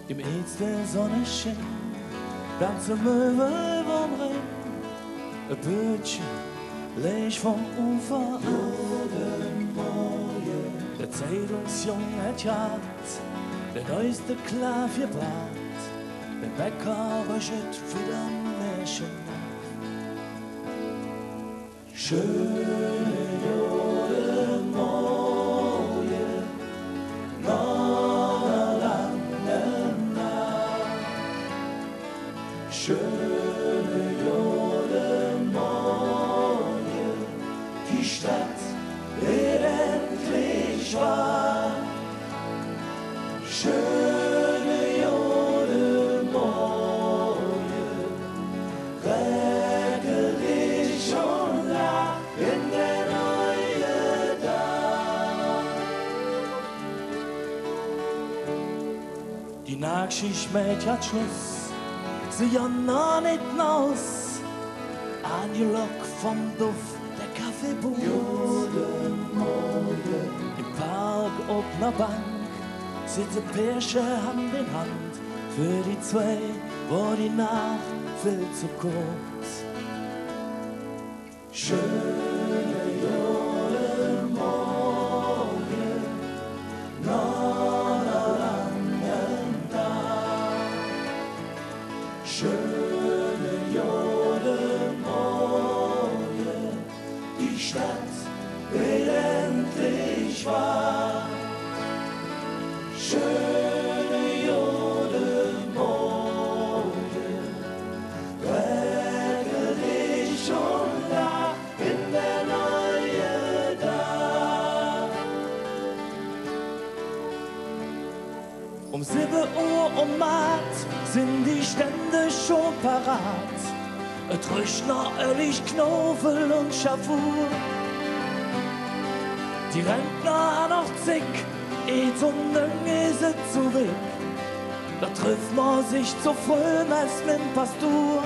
Im Aids der Sonne schien, ganze Möbel vom Ring, ein Bötchen leeg vom Ufer an. Der Zeitungsjunge hat gehabt, der neueste Klavier brat, der Bäcker röschet für den Märchen. Schöne Jode Morgen, noch lange Nacht. Schöne Jode Morgen, die Stadt wird endlich wahr. Schöne Jode Morgen, regel dich und lach in der neue Tag. Die Nachtschicht mit hat Schluss, sie ja noch nicht aus. An die Lok vom Duft der Kaffeebude. Im Park auf ner Bank sitze Pärchen Hand in Hand. Für die zwei war die Nacht viel zu kurz. Schöne Jode Morgen, noch lange Tag. Schöne Jode Morgen, die Stadt wird endlich wahr. Schöne Jode Morgen, regel dich und lach in der neue Tag. Um 7 Uhr um Matt sind die Stände schon parat. Et riecht nach Ellig, Knofel und Schafur. Die Rentner haben noch zick, zum Ding ist es zu weg. Da trifft man sich zu früh, Messlin Pastur.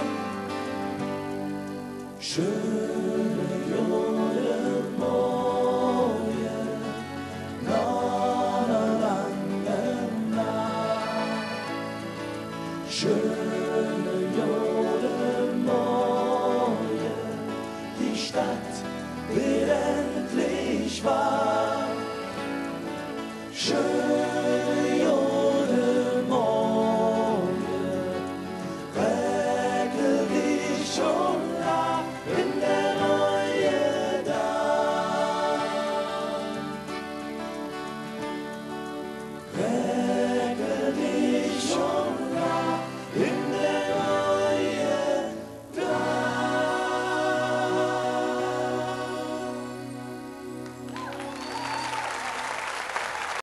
Schöne Jode Morgen, noch lange Nacht. Schöne Jode Morgen, die Stadt wird endlich wahr. Schöne Jode Morgen, regel dich und lach in der neue Tag. Regel dich und